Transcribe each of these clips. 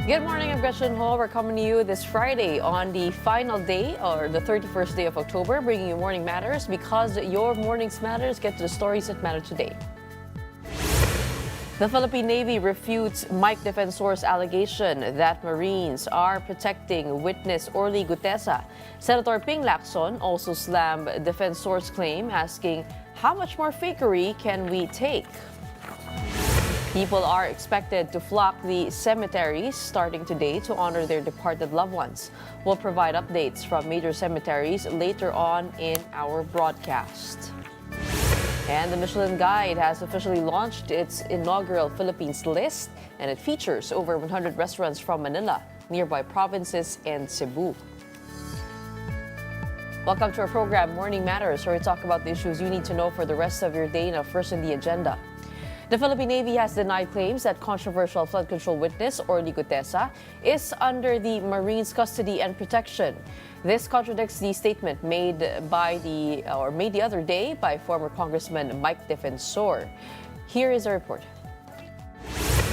Good morning, I'm Gretchen Ho. We're coming to you this Friday on the final day or the 31st day of October, bringing you Morning Matters because your mornings matters. Get to the stories that matter today. The Philippine Navy refutes Mike Defensor's allegation that Marines are protecting witness Orly Gutesa. Senator Ping Lacson also slammed Defensor's claim, asking how much more fakery can we take? People are expected to flock the cemeteries starting today to honor their departed loved ones. We'll provide updates from major cemeteries later on in our broadcast. And the Michelin Guide has officially launched its inaugural Philippines list, and it features over 100 restaurants from Manila, nearby provinces, and Cebu. Welcome to our program, Morning Matters, where we talk about the issues you need to know for the rest of your day. Now, first in the agenda. The Philippine Navy has denied claims that controversial flood control witness Orly Gutesa is under the Marines' custody and protection. This contradicts the statement made the other day by former Congressman Mike Defensor. Here is a report.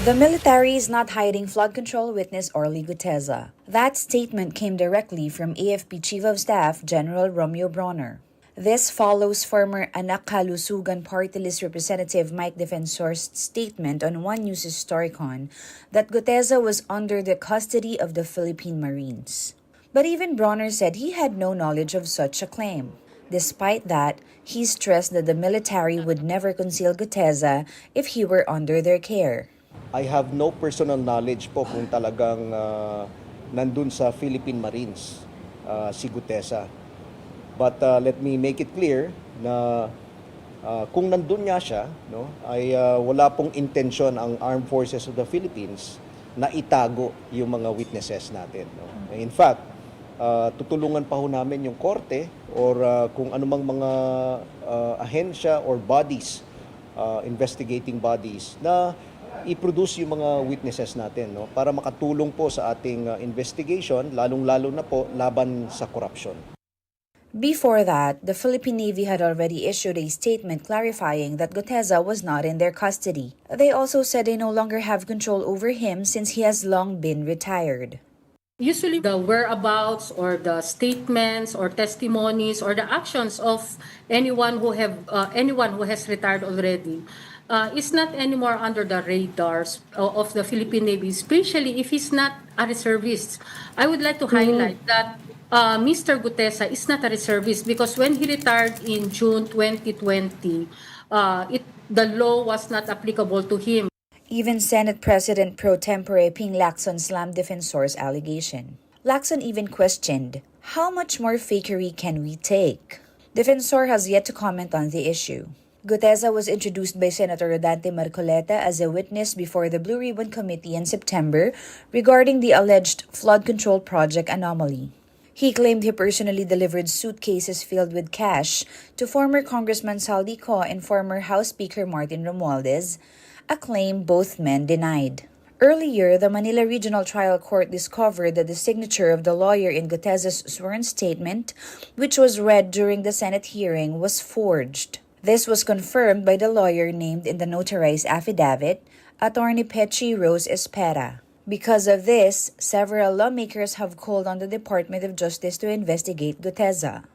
The military is not hiding flood control witness Orly Gutesa. That statement came directly from AFP Chief of Staff General Romeo Bronner. This follows former Anak Kalusugan Party List Representative Mike Defensor's statement on One News' Storycon that Gutesa was under the custody of the Philippine Marines. But even Bronner said he had no knowledge of such a claim. Despite that, he stressed that the military would never conceal Gutesa if he were under their care. I have no personal knowledge po kung talagang nandun sa Philippine Marines si Gutesa. But let me make it clear na kung nandun nga siya, ay wala pong intensyon ang Armed Forces of the Philippines na itago yung mga witnesses natin. In fact, tutulungan pa ho namin yung korte or kung anumang mga ahensya or bodies, investigating bodies na i-produce yung mga witnesses natin para makatulong po sa ating investigation, lalong-lalo na po laban sa corruption. Before that, the Philippine Navy had already issued a statement clarifying that Gutesa was not in their custody. They also said they no longer have control over him since he has long been retired. Usually the whereabouts or the statements or testimonies or the actions of anyone who has retired already is not anymore under the radars of the Philippine Navy, especially if he's not a reservist. I would like to highlight that Mr. Gutesa is not a reservist because when he retired in June 2020, the law was not applicable to him. Even Senate President pro tempore Ping Lacson slammed Defensor's allegation. Lacson even questioned, how much more fakery can we take? Defensor has yet to comment on the issue. Gutesa was introduced by Senator Rodante Marcoleta as a witness before the Blue Ribbon Committee in September regarding the alleged flood control project anomaly. He claimed he personally delivered suitcases filled with cash to former Congressman Saldico and former House Speaker Martin Romualdez, a claim both men denied. Earlier, the Manila Regional Trial Court discovered that the signature of the lawyer in Gutesa's sworn statement, which was read during the Senate hearing, was forged. This was confirmed by the lawyer named in the notarized affidavit, Attorney Pechi Rose Espera. Because of this, several lawmakers have called on the Department of Justice to investigate Gutesa.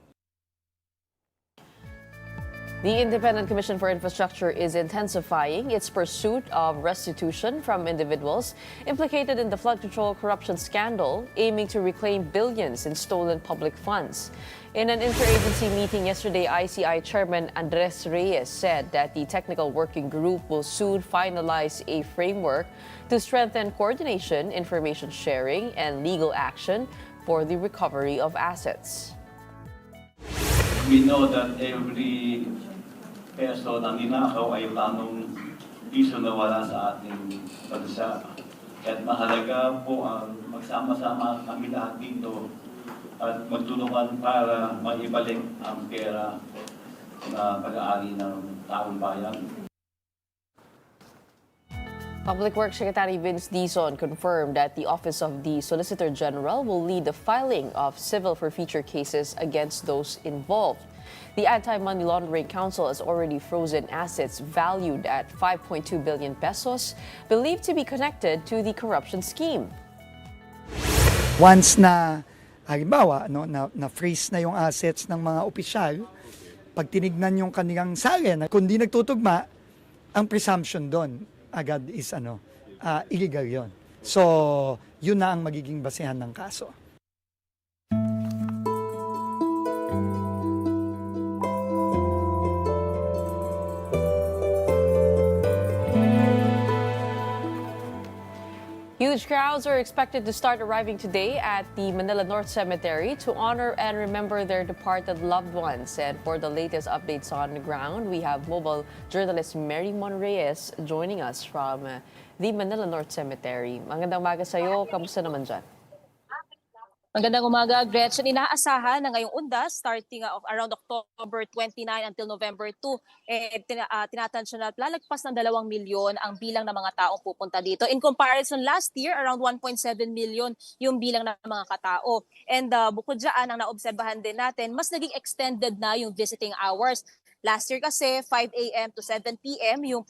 The Independent Commission for Infrastructure is intensifying its pursuit of restitution from individuals implicated in the flood control corruption scandal, aiming to reclaim billions in stolen public funds. In an interagency meeting yesterday, ICI Chairman Andres Reyes said that the technical working group will soon finalize a framework to strengthen coordination, information sharing, and legal action for the recovery of assets. We know that every peso na ninakaw ay tanong piso na wala sa ating bansa. At mahalaga po ang magsama-sama kami lahat dito at magtulungan para maibalik ang pera na pag-aari ng taong bayan. Public Works Secretary Vince Dizon confirmed that the Office of the Solicitor General will lead the filing of civil forfeiture cases against those involved. The Anti-Money Laundering Council has already frozen assets valued at 5.2 billion pesos, believed to be connected to the corruption scheme. Once na, halimbawa, no, na-freeze na yung assets ng mga opisyal, pag tinignan yung kanilang salin, kung di nagtutugma, ang presumption doon agad is illegal yon. So, yun na ang magiging basehan ng kaso. Huge crowds are expected to start arriving today at the Manila North Cemetery to honor and remember their departed loved ones. And for the latest updates on the ground, we have mobile journalist Mary Monreyes joining us from the Manila North Cemetery. Magandang umaga sa iyo. Kamusta naman dyan? Magandang umaga, Gretchen. Inaasahan na ngayong undas, starting of around October 29 until November 2, tinatansya na lalagpas ng 2 milyon ang bilang ng mga taong pupunta dito. In comparison, last year, around 1.7 million yung bilang ng mga katao. And bukod dyan, ang naobserbahan din natin, mas naging extended na yung visiting hours. Last year kasi 5 a.m. to 7 p.m. yung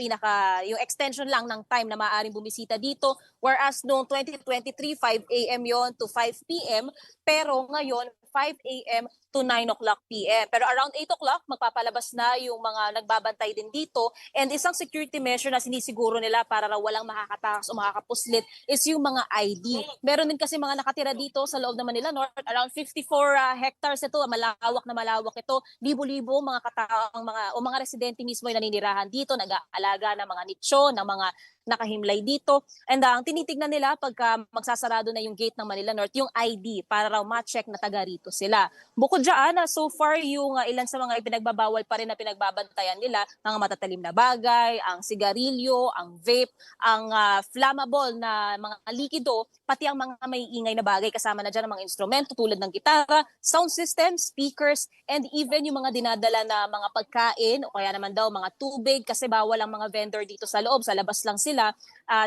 extension lang ng time na maaaring bumisita dito, whereas noong 2023 5 a.m. yon to 5 p.m. pero ngayon 5 a.m. to 9 o'clock p.m. Pero around 8 o'clock, magpapalabas na yung mga nagbabantay din dito. And isang security measure na sinisiguro nila para raw walang makakatakas o makakapuslit is yung mga ID. Meron din kasi mga nakatira dito sa loob ng Manila North. Around 54 hectares ito, malawak ito. Libo-libo mga katao, mga residente mismo yung naninirahan dito, nag-aalaga ng mga nicho, ng mga nakahimlay dito. And ang tinitignan nila pagka magsasarado na yung gate ng Manila North, yung ID para raw ma-check na taga rito sila. Bukod dyan, so far yung ilan sa mga ipinagbabawal pa rin na pinagbabantayan nila, mga matatalim na bagay, ang sigarilyo, ang vape, ang flammable na mga likido, pati ang mga may ingay na bagay kasama na dyan ang mga instrumento tulad ng gitara, sound system, speakers, and even yung mga dinadala na mga pagkain o kaya naman daw mga tubig kasi bawal ang mga vendor dito sa loob, sa labas lang sila.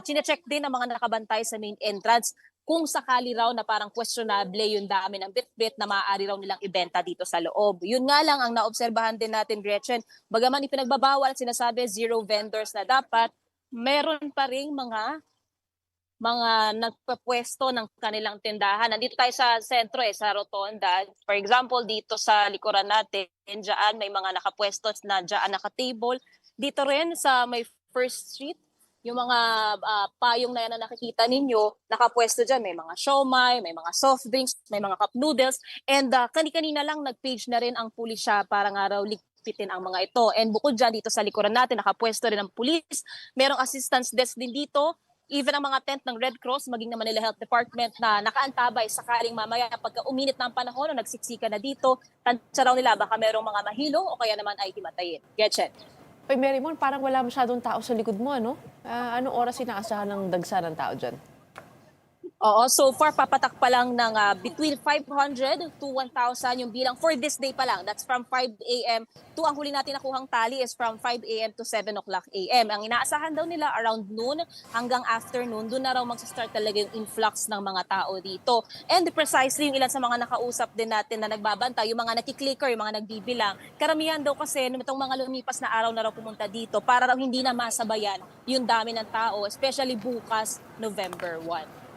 Chine-check din ng mga nakabantay sa main entrance kung sakali raw na parang questionable yung dami ng bit-bit na maaari raw nilang ibenta dito sa loob. Yun nga lang ang naobserbahan din natin, Gretchen. Bagaman ipinagbabawal at sinasabi zero vendors na dapat, meron pa ring mga nagpapwesto ng kanilang tindahan. Nandito tayo sa sentro sa Rotonda. For example, dito sa likuran natin, dyan may mga nakapwesto na dyan naka-table. Dito rin sa may First Street, yung mga payong na yan na nakikita ninyo, nakapwesto dyan. May mga siomai, may mga soft drinks, may mga cup noodles. And kani-kanina lang nag-page na rin ang pulisya para nga raw ligpitin ang mga ito. And bukod dyan, dito sa likuran natin, nakapwesto rin ang pulis. Merong assistance desk din dito. Even ang mga tent ng Red Cross, maging na Manila Health Department na nakaantabay sakaling mamaya pagka uminit na ang panahon o nagsiksika na dito, tansya raw nila baka merong mga mahilo o kaya naman ay himatayin. Getchen. Oy, Marymon, parang wala masyadong tao sa likod mo, ano? Anong oras inaasahan ng dagsa ng tao dyan? Oo, so far papatak pa lang ng between 500 to 1,000 yung bilang for this day pa lang. That's from 5 a.m. to ang huli natin nakuhang tally is from 5 a.m. to 7 o'clock a.m. Ang inaasahan daw nila around noon hanggang afternoon, doon na raw mag-start talaga yung influx ng mga tao dito. And precisely yung ilan sa mga nakausap din natin na nagbabanta, yung mga nakiklicker, yung mga nagbibilang, karamihan daw kasi itong mga lumipas na araw na raw pumunta dito para raw hindi na masabayan yung dami ng tao, especially bukas, November 1.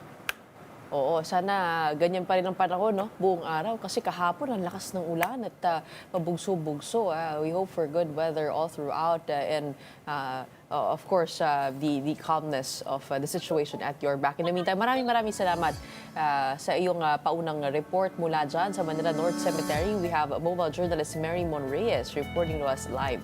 Oo, sana ganyan pa rin ang panahon, no? Buong araw. Kasi kahapon, ang lakas ng ulan at pabugso-bugso. We hope for good weather all throughout and of course, the calmness of the situation at your back. In the meantime, maraming salamat sa iyong paunang report mula dyan sa Manila North Cemetery. We have mobile journalist Mary Monreyes reporting to us live.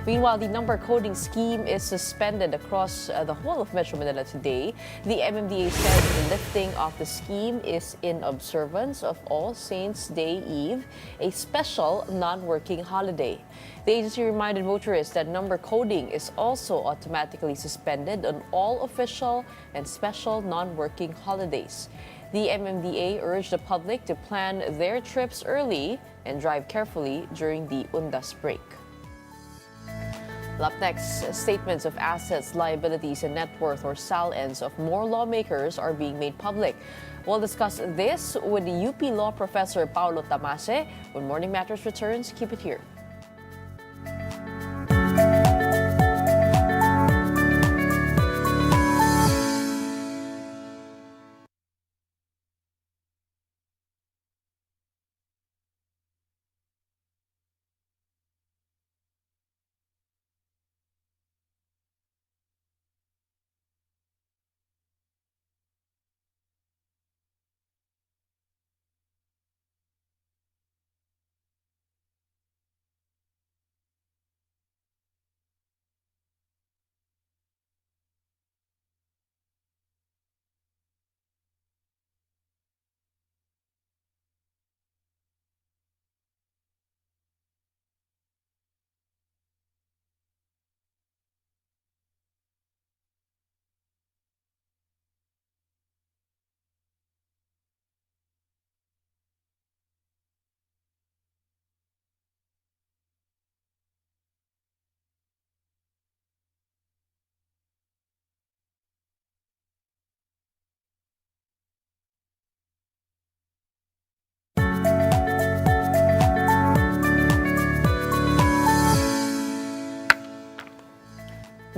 Meanwhile, the number coding scheme is suspended across the whole of Metro Manila today. The MMDA says the lifting of the scheme is in observance of All Saints' Day Eve, a special non-working holiday. The agency reminded motorists that number coding is also automatically suspended on all official and special non-working holidays. The MMDA urged the public to plan their trips early and drive carefully during the Undas break. Up next, statements of assets, liabilities, and net worth or SALNs of more lawmakers are being made public. We'll discuss this with the UP Law Professor Paulo Tamase. When Morning Matters returns, keep it here.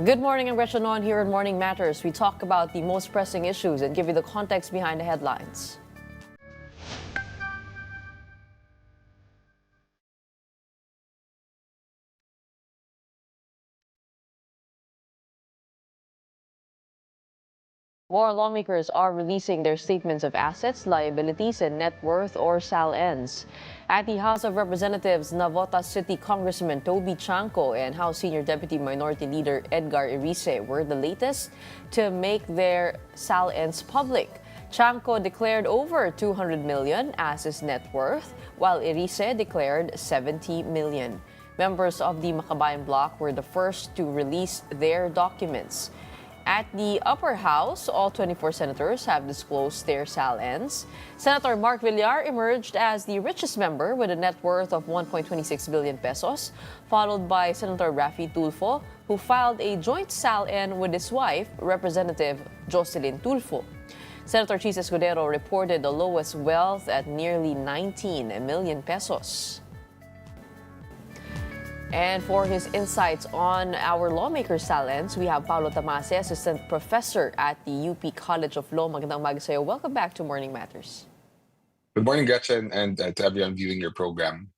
Good morning, I'm Gretchen On here in Morning Matters. We talk about the most pressing issues and give you the context behind the headlines. More lawmakers are releasing their statements of assets, liabilities, and net worth or SALNs. At the House of Representatives, Navotas City Congressman Toby Chanco and House Senior Deputy Minority Leader Edgar Erice were the latest to make their SALNs public. Chanco declared over 200 million as his net worth, while Erice declared 70 million. Members of the Makabayan Bloc were the first to release their documents. At the upper house, all 24 senators have disclosed their SALNs. Senator Mark Villar emerged as the richest member with a net worth of 1.26 billion pesos, followed by Senator Raffy Tulfo, who filed a joint SALN with his wife, Representative Jocelyn Tulfo. Senator Chis Escudero reported the lowest wealth at nearly 19 million pesos. And for his insights on our lawmakers' SALNs, we have Paulo Tamase, Assistant Professor at the UP College of Law. Magandang umaga sa'yo. Welcome back to Morning Matters. Good morning, Gretchen, and to everyone viewing your program.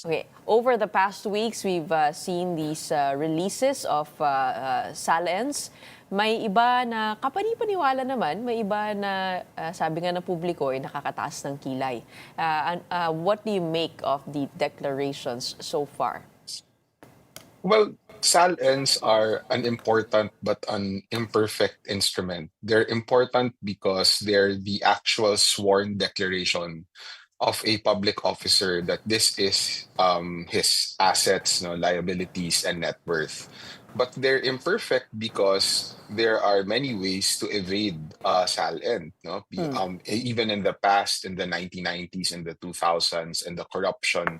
Okay, over the past weeks, we've seen these releases of SALNs. May iba na kapani-paniwala naman, may iba na sabi nga ng publiko ay nakakataas ng kilay. What do you make of the declarations so far? Well, SALNs are an important but an imperfect instrument. They're important because they're the actual sworn declaration of a public officer that this is his assets, liabilities, and net worth. But they're imperfect because there are many ways to evade SALN. Even in the past, in the 1990s and the 2000s, and the corruption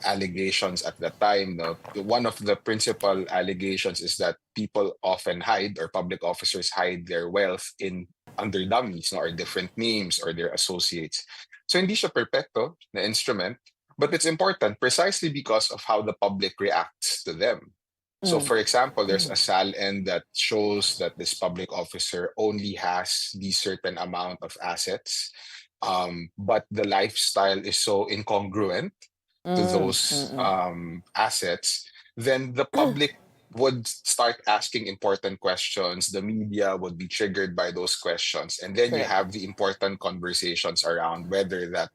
allegations at the time. One of the principal allegations is that people often hide, or public officers hide, their wealth in under dummies, or different names, or their associates. So hindi siya perfecto na instrument, but it's important precisely because of how the public reacts to them. So for example, there's a SALN that shows that this public officer only has the certain amount of assets, but the lifestyle is so incongruent to those assets, then the public would start asking important questions. The media would be triggered by those questions. And then you Correct. have the important conversations around whether that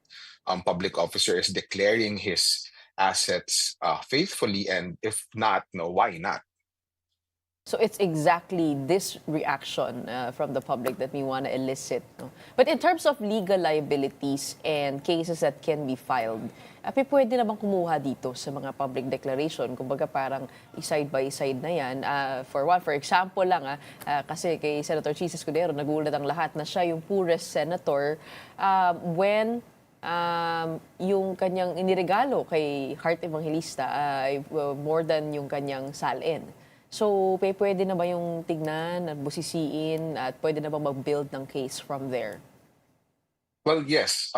public officer is declaring his assets faithfully, and if not, why not? So it's exactly this reaction from the public that we want to elicit. No? But in terms of legal liabilities and cases that can be filed, pwede na bang kumuha dito sa mga public declaration? Kumbaga parang side by side na yan. For example lang, kasi kay Senator Chis Escudero, nagulat ang lahat na siya yung poorest senator when yung kanyang iniregalo kay Heart Evangelista ay more than yung kanyang SALN. So, pwede na ba yung tignan at busisiin at pwede na ba mag-build ng case from there? Well, yes.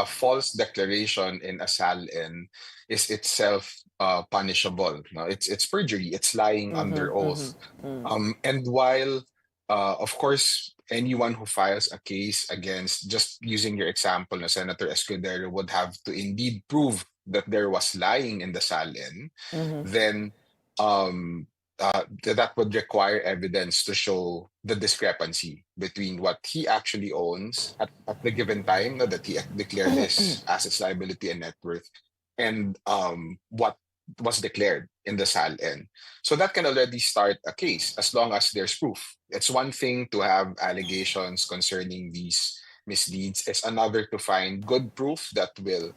False declaration in a SALN is itself punishable. No? It's perjury. It's lying under oath. And while, of course, anyone who files a case against, just using your example, Senator Escudero would have to indeed prove that there was lying in the SALN, then that would require evidence to show the discrepancy between what he actually owns at the given time, that he declared his assets, liability, and net worth, and what was declared in the SALN. So that can already start a case as long as there's proof. It's one thing to have allegations concerning these misdeeds. It's another to find good proof that will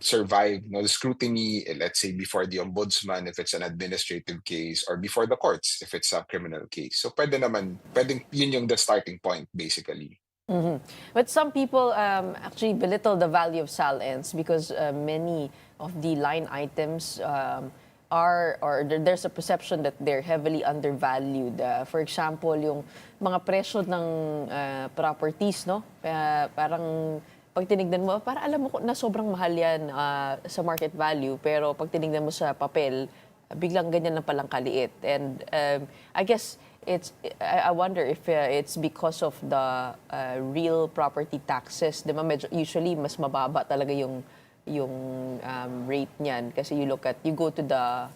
survive the scrutiny, let's say before the ombudsman if it's an administrative case, or before the courts if it's a criminal case. So pwedeng yun yung the starting point basically. But some people actually belittle the value of SALNs because many of the line items there's a perception that they're heavily undervalued. For example, yung mga presyo ng properties, no? Parang pag tinignan mo, para alam mo na sobrang mahal yan sa market value, pero pag tinignan mo sa papel, biglang ganyan na palang kaliit. And I guess I wonder if it's because of the real property taxes. Di ba? Usually, mas mababa talaga yung rate niyan. Kasi you go to the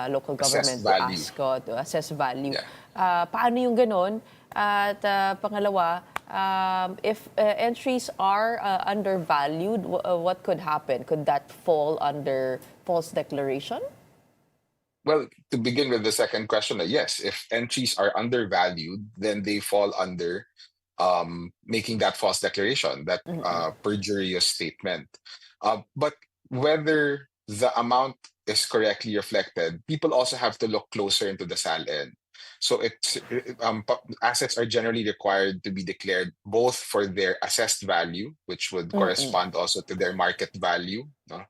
local Assessed government to value. ask to assess value. Yeah. Paano yung ganon? At pangalawa, if entries are undervalued, what could happen? Could that fall under false declaration? Well, to begin with the second question, yes, if entries are undervalued, then they fall under making that false declaration, that perjurious statement. But whether the amount is correctly reflected, people also have to look closer into the SALN. So assets are generally required to be declared both for their assessed value, which would correspond also to their market value, no?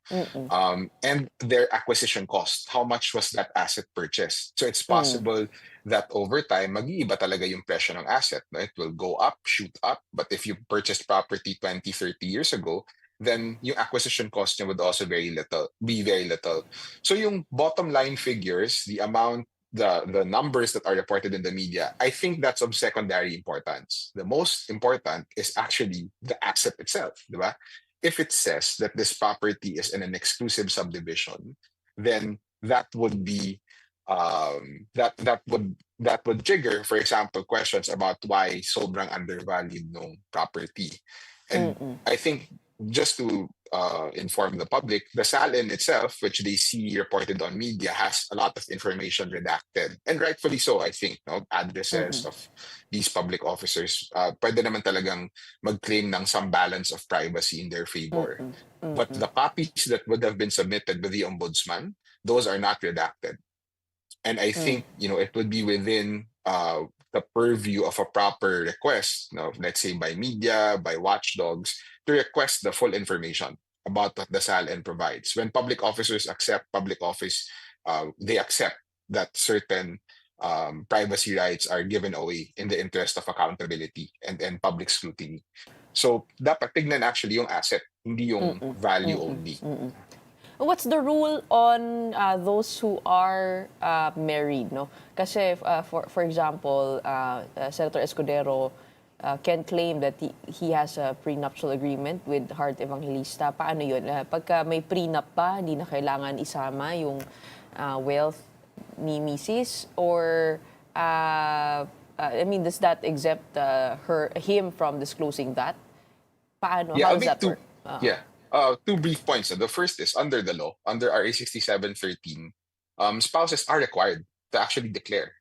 And their acquisition cost. How much was that asset purchased? So it's possible that over time, mag-iiba talaga yung presyo ng asset. No? It will go up, shoot up. But if you purchased property 20, 30 years ago, then yung acquisition cost niya would also be very little. So yung bottom line figures, the amount, the numbers that are reported in the media, I think that's of secondary importance. The most important is actually the asset itself, di ba? If it says that this property is in an exclusive subdivision, then that would be that would trigger, for example, questions about why sobrang undervalued no property. And I think just to inform the public, the SALN itself, which they see reported on media, has a lot of information redacted. And rightfully so, I think. No? Addresses of these public officers, pwede naman talagang mag-claim ng some balance of privacy in their favor. But the copies that would have been submitted by the ombudsman, those are not redacted. And I think, it would be within the purview of a proper request, let's say by media, by watchdogs, to request the full information about what the SALN provides. When public officers accept public office, they accept that certain privacy rights are given away in the interest of accountability and public scrutiny. So, dapat tignan actually yung asset, hindi yung value only. What's the rule on those who are married, no? Kasi for example, Senator Escudero can claim that he has a prenuptial agreement with Heart Evangelista. Paano yun? Pagka may prenup pa, hindi na kailangan isama yung wealth ni Mrs. Or does that exempt him from disclosing that? Paano? Yeah, How does that work? Two brief points. The first is under the law, under RA 6713, spouses are required to actually declare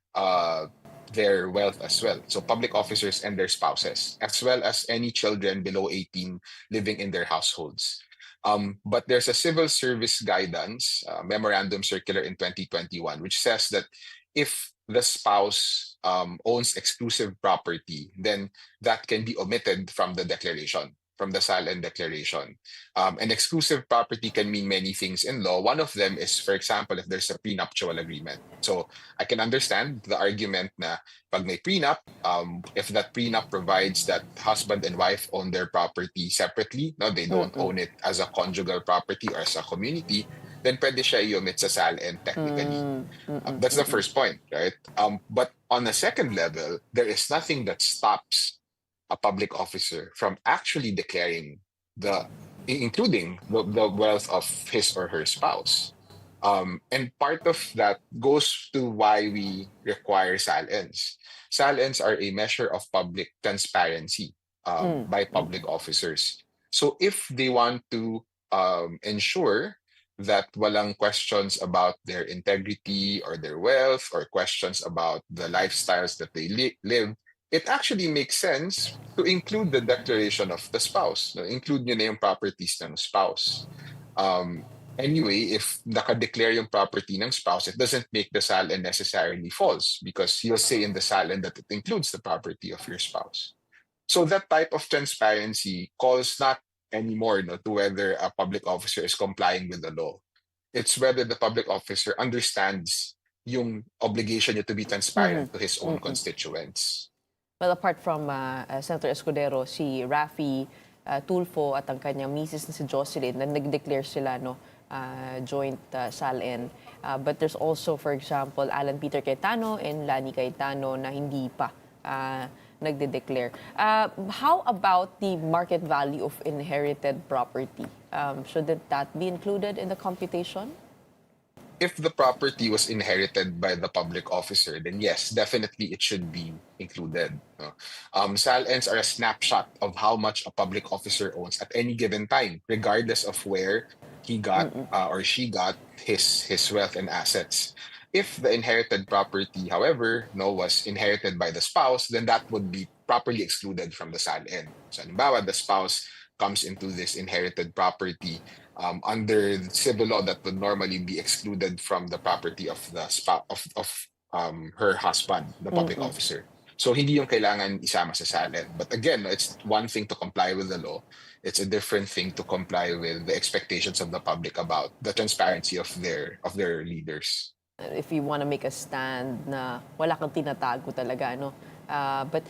their wealth as well. So public officers and their spouses, as well as any children below 18 living in their households. But there's a civil service guidance, memorandum circular in 2021, which says that if the spouse owns exclusive property, then that can be omitted from the declaration, from the SALN declaration. And exclusive property can mean many things in law. One of them is, for example, if there's a prenuptial agreement. So I can understand the argument na pag may prenup, if that prenup provides that husband and wife own their property separately, no, they don't own it as a conjugal property or as a community, then pwede siya i-omit sa SALN technically. That's the first point, right? But on a second level, there is nothing that stops a public officer from actually declaring including the wealth of his or her spouse. And part of that goes to why we require SALNs. SALNs are a measure of public transparency by public officers. So if they want to ensure that walang questions about their integrity or their wealth or questions about the lifestyles that they live, it actually makes sense to include the declaration of the spouse. Include nyo na yung properties ng spouse. Anyway, if naka-declare yung property ng spouse, it doesn't make the SALN necessarily false because you'll say in the SALN that it includes the property of your spouse. So that type of transparency calls not anymore to whether a public officer is complying with the law. It's whether the public officer understands yung obligation niya to be transparent to his own constituents. Well, apart from Senator Escudero, si Raffy Tulfo at ang kanyang misis na si Jocelyn, na nag-declare sila joint SALN. But there's also, for example, Alan Peter Cayetano and Lani Cayetano na hindi pa nagde-declare. How about the market value of inherited property? Shouldn't that be included in the computation? If the property was inherited by the public officer, then yes, definitely it should be included. No? SALNs are a snapshot of how much a public officer owns at any given time, regardless of where he got or she got his wealth and assets. If the inherited property, however, no, was inherited by the spouse, then that would be properly excluded from the SALN. So, halimbawa, the spouse comes into this inherited property under civil law that would normally be excluded from the property of the her husband, the public officer. So hindi yung kailangan isama sa SALN. But again, it's one thing to comply with the law. It's a different thing to comply with the expectations of the public about the transparency of their leaders. If you want to make a stand na wala kang tinatago talaga, no? But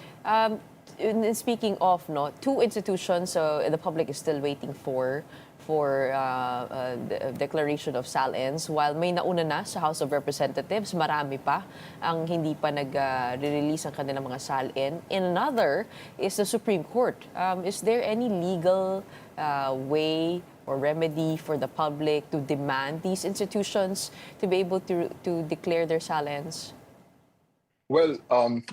speaking of, no, two institutions the public is still waiting for the declaration of SALNs, while may nauna na sa House of Representatives, marami pa ang hindi pa nag-release ang kanilang mga SALN. And another is the Supreme Court. Is there any legal way or remedy for the public to demand these institutions to be able to declare their SALNs? Well,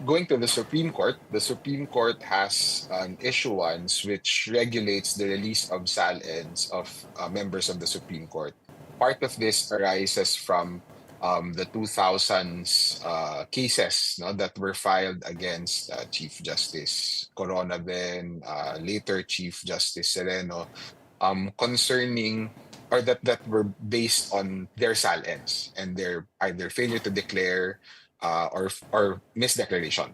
going to the Supreme Court has an issuance which regulates the release of SALNs of members of the Supreme Court. Part of this arises from the 2000s cases, no, that were filed against Chief Justice Corona, then later Chief Justice Sereno, concerning or that were based on their SALNs and their either failure to declare or misdeclaration.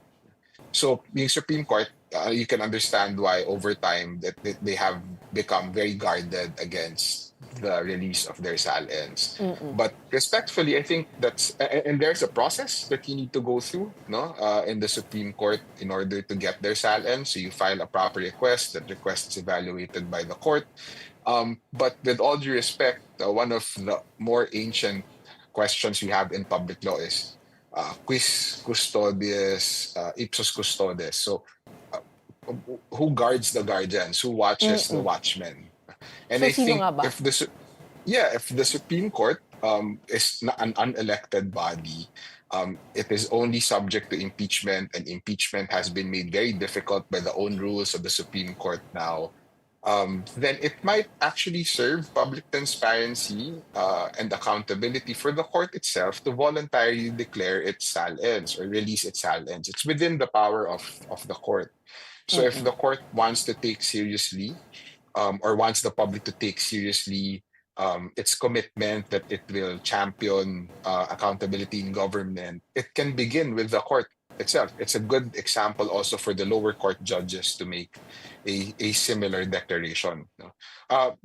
So, yung Supreme Court, you can understand why over time that they have become very guarded against the release of their SALNs. But respectfully, I think and there's a process that you need to go through, no, in the Supreme Court in order to get their SALN. So you file a proper request. That request is evaluated by the court. But with all due respect, one of the more ancient questions we have in public law is quis custodies, ipsos custodes. So, who guards the guardians? Who watches the watchmen? And So, I sino think nga ba? if the Supreme Court is an unelected body, it is only subject to impeachment, and impeachment has been made very difficult by the own rules of the Supreme Court now. Then it might actually serve public transparency and accountability for the court itself to voluntarily declare its SALNs or release its SALNs. It's within the power of the court. So if the court wants to take seriously or wants the public to take seriously its commitment that it will champion accountability in government, it can begin with the court itself. It's a good example also for the lower court judges to make a similar declaration. No?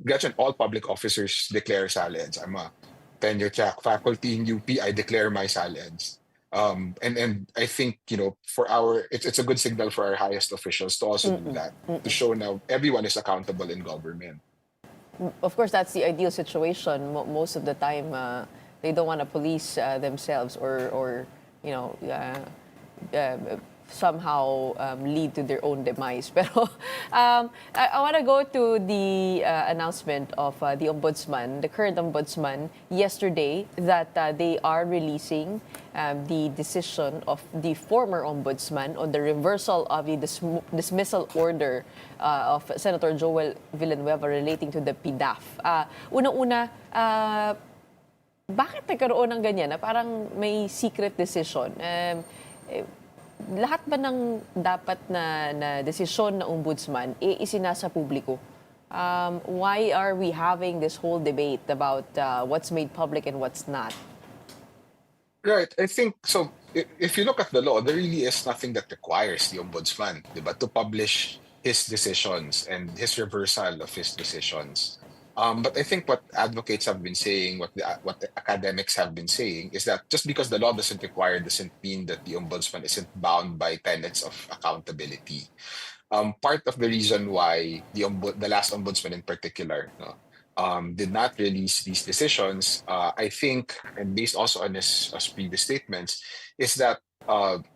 Gretchen, all public officers declare SALNs. I'm a tenure track faculty in UP. I declare my SALNs. And I think, for it's a good signal for our highest officials to also do that, to show now everyone is accountable in government. Of course, that's the ideal situation. Most of the time, they don't want to police themselves or somehow lead to their own demise. Pero I want to go to the announcement of the ombudsman, the current ombudsman, yesterday that they are releasing the decision of the former ombudsman on the reversal of the dismissal order of Senator Joel Villanueva relating to the PDAF. Unang-una, bakit nagkaroon ng ganyan na parang may secret decision? Lahat ba ng dapat na desisyon ng ombudsman isinasa publiko? Why are we having this whole debate about what's made public and what's not? Right. I think so. If you look at the law, there really is nothing that requires the ombudsman, diba, to publish his decisions and his reversal of his decisions. But I think what advocates have been saying, what the academics have been saying, is that just because the law doesn't require doesn't mean that the ombudsman isn't bound by tenets of accountability. Part of the reason why the last ombudsman in particular did not release these decisions, I think, and based also on his previous statements, is that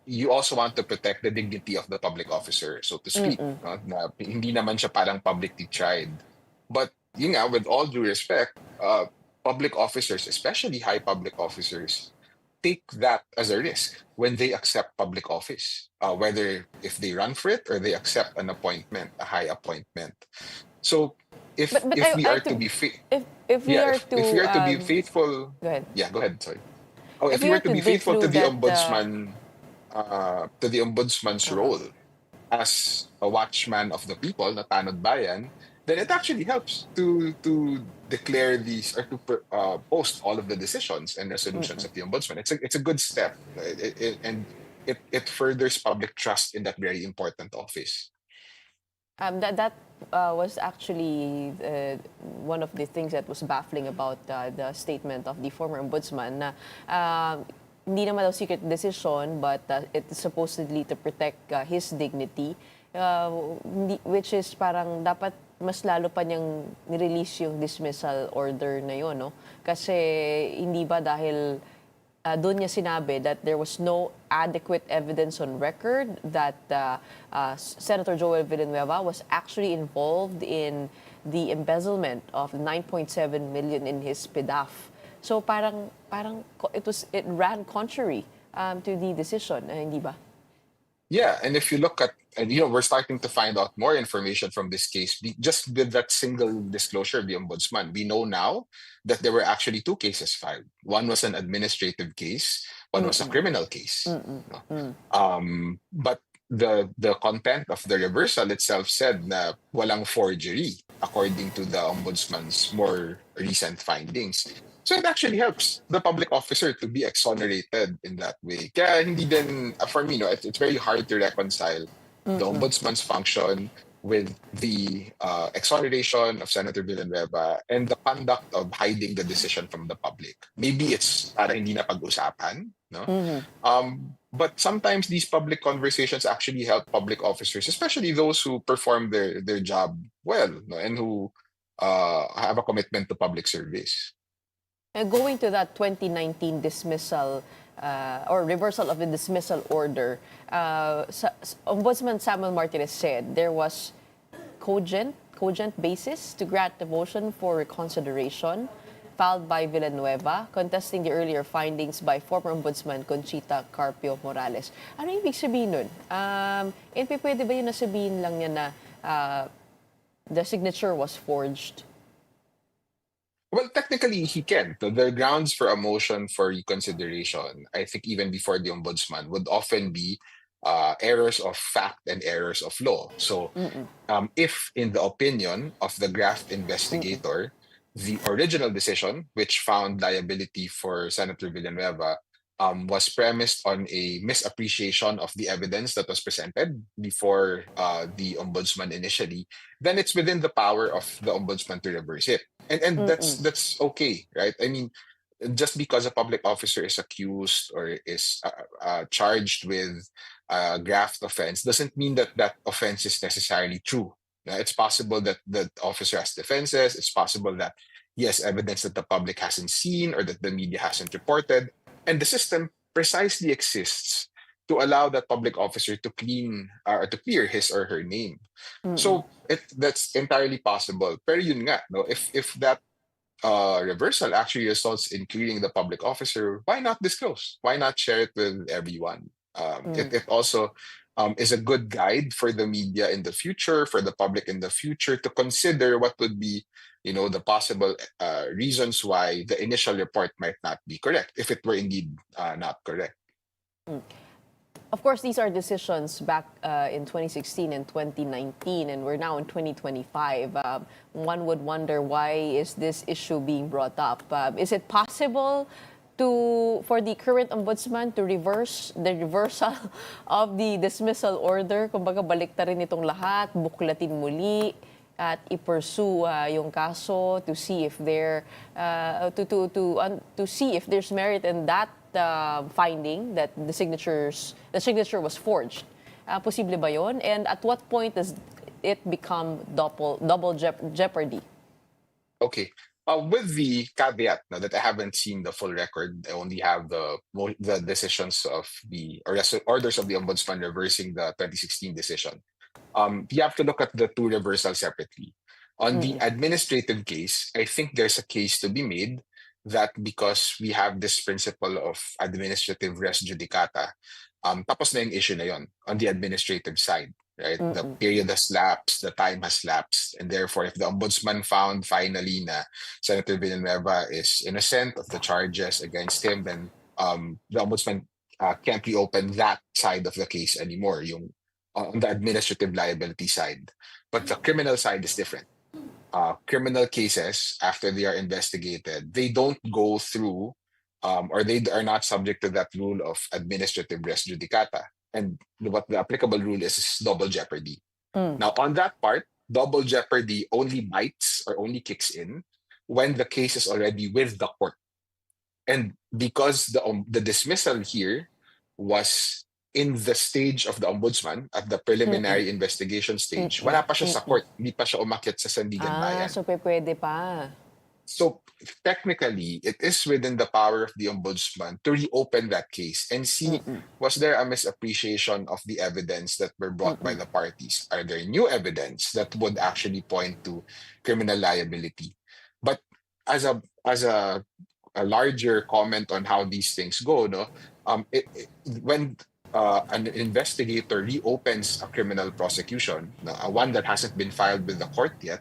you also want to protect the dignity of the public officer, so to speak. No? Na, hindi naman siya parang publicly tried. But yun nga, with all due respect, public officers, especially high public officers, take that as a risk when they accept public office, whether if they run for it or they accept an appointment, a high appointment. So But if we I are to think be if we are if we to are to be faithful, go ahead. yeah, go ahead. Sorry. Oh, If if we we were were to to be dig faithful through that to the ombudsman's role as a watchman of the people, na tanod bayan, then it actually helps to declare these or to post all of the decisions and resolutions of the ombudsman. It's a good step, and it furthers public trust in that very important office. That was actually one of the things that was baffling about the statement of the former ombudsman na hindi naman daw secret decision, but it's supposedly to protect his dignity, which is parang dapat mas lalo pa niyang nirelease yung dismissal order na yun, no? Kasi hindi ba dahil doon niya sinabi that there was no adequate evidence on record that Senator Joel Villanueva was actually involved in the embezzlement of 9.7 million in his PDAF. So parang it ran contrary to the decision, hindi ba? Yeah, and if you look at, and we're starting to find out more information from this case, just with that single disclosure of the ombudsman. We know now that there were actually two cases filed. One was an administrative case, one was a criminal case. No? But the content of the reversal itself said na walang forgery according to the ombudsman's more recent findings. So it actually helps the public officer to be exonerated in that way. Kaya hindi din, for me, it's very hard to reconcile the ombudsman's function with the exoneration of Senator Villanueva and the conduct of hiding the decision from the public. Maybe it's para hindi na pag-usapan, no? But sometimes these public conversations actually help public officers, especially those who perform their job well, no? And who have a commitment to public service. Going to that 2019 dismissal or reversal of the dismissal order, Ombudsman Samuel Martinez said there was cogent basis to grant the motion for reconsideration filed by Villanueva, contesting the earlier findings by former Ombudsman Conchita Carpio Morales. Ano ibig sabihin nun? Pwede ba yun na sabihin lang niya na the signature was forged? Well, technically, he can. The grounds for a motion for reconsideration, I think even before the ombudsman, would often be errors of fact and errors of law. So, if in the opinion of the graft investigator, the original decision, which found liability for Senator Villanueva, was premised on a misappreciation of the evidence that was presented before the ombudsman initially, then it's within the power of the ombudsman to reverse it. And that's okay, right? I mean, just because a public officer is accused or is charged with a graft offense doesn't mean that that offense is necessarily true. It's possible that the officer has defenses. It's possible that he has evidence that the public hasn't seen or that the media hasn't reported. And the system precisely exists to allow that public officer to clear his or her name. So that's entirely possible. Pero yun nga, no, if that reversal actually results in clearing the public officer, why not disclose? Why not share it with everyone? It also is a good guide for the media in the future, for the public in the future to consider what would be, the possible reasons why the initial report might not be correct, if it were indeed not correct. Of course, these are decisions back in 2016 and 2019, and we're now in 2025. One would wonder, why is this issue being brought up? Is it possible for the current ombudsman to reverse the reversal of the dismissal order? Kumbaga, baliktarin itong lahat, buklatin muli, at i-pursue yung kaso to see if to see if there's merit in that finding that the signature was forged. Posible ba yon? And at what point does it become double jeopardy? Okay. With the caveat now that I haven't seen the full record, I only have the decisions of the or orders of the ombudsman reversing the 2016 decision. You have to look at the two reversals separately. On the administrative case, I think there's a case to be made that because we have this principle of administrative res judicata, tapos na yung issue na yon on the administrative side, right? The period has lapsed, the time has lapsed, and therefore, if the ombudsman found finally na Senator Villanueva is innocent of the charges against him, then the ombudsman can't reopen that side of the case anymore, yung on the administrative liability side. But the criminal side is different. Criminal cases, after they are investigated, they don't go through or they are not subject to that rule of administrative res judicata. And what the applicable rule is double jeopardy. Now, on that part, double jeopardy only bites or only kicks in when the case is already with the court. And because the dismissal here was in the stage of the ombudsman at the preliminary investigation stage, wala pa siya sa court, hindi pa siya umakyat sa Sandigan Bayan. So pwede pa. So technically, it is within the power of the ombudsman to reopen that case and see was there a misappreciation of the evidence that were brought by the parties? Are there new evidence that would actually point to criminal liability? But as a larger comment on how these things go, no, when an investigator reopens a criminal prosecution, one that hasn't been filed with the court yet,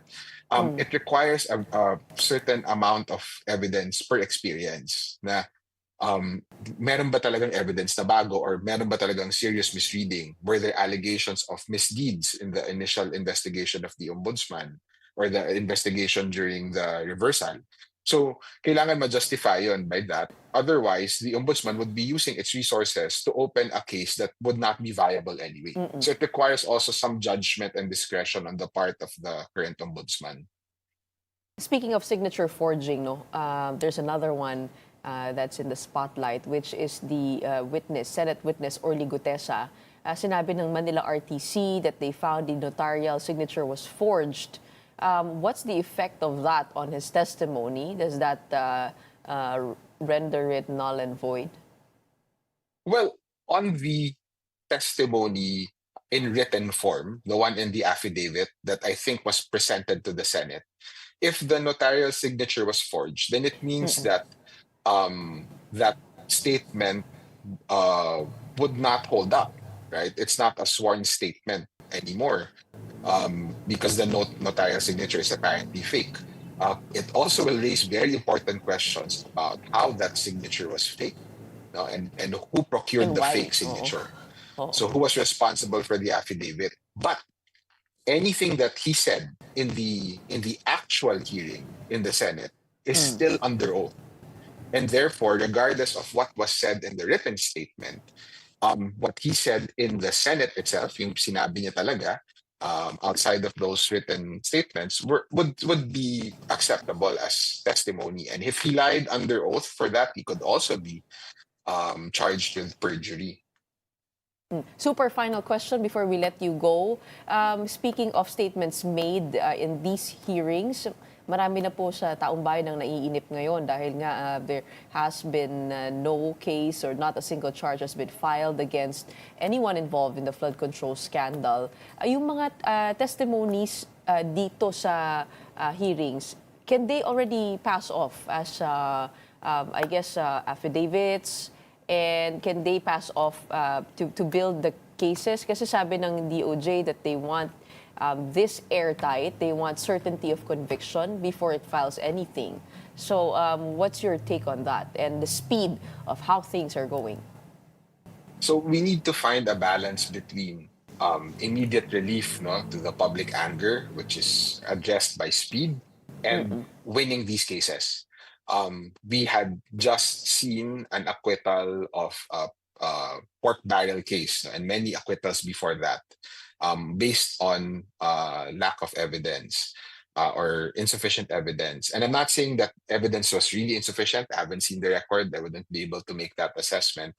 it requires a certain amount of evidence per experience na meron ba talagang evidence na bago or meron ba talagang serious misreading? Were there allegations of misdeeds in the initial investigation of the ombudsman or the investigation during the reversal? So, kailangan ma-justify yun by that. Otherwise, the ombudsman would be using its resources to open a case that would not be viable anyway. So it requires also some judgment and discretion on the part of the current ombudsman. Speaking of signature forging, no, there's another one that's in the spotlight, which is the Senate witness Orly Gutesa. Sinabi ng Manila RTC that they found the notarial signature was forged. What's the effect of that on his testimony? Does that render it null and void? Well, on the testimony in written form, the one in the affidavit that I think was presented to the Senate, if the notarial signature was forged, then it means that that statement would not hold up, right? It's not a sworn statement anymore because the notarial signature is apparently fake. It also will raise very important questions about how that signature was fake, and who procured And the why? fake signature. So who was responsible for the affidavit? But anything that he said in the actual hearing in the Senate is still under oath. And therefore, regardless of what was said in the written statement, what he said in the Senate itself, yung sinabi niya talaga, outside of those written statements, would be acceptable as testimony. And if he lied under oath for that, he could also be charged with perjury. Super final question before we let you go. Speaking of statements made in these hearings, marami na po sa taong bayan ang naiinip ngayon dahil nga there has been no case or not a single charge has been filed against anyone involved in the flood control scandal. Yung mga testimonies dito sa hearings, can they already pass off as, I guess, affidavits? And can they pass off to build the cases? Kasi sabi ng DOJ that they want this airtight, they want certainty of conviction before it files anything. So what's your take on that and the speed of how things are going? So we need to find a balance between immediate relief, to the public anger, which is addressed by speed, and winning these cases. We had just seen an acquittal of a pork barrel case and many acquittals before that based on lack of evidence or insufficient evidence. And I'm not saying that evidence was really insufficient. I haven't seen the record. I wouldn't be able to make that assessment.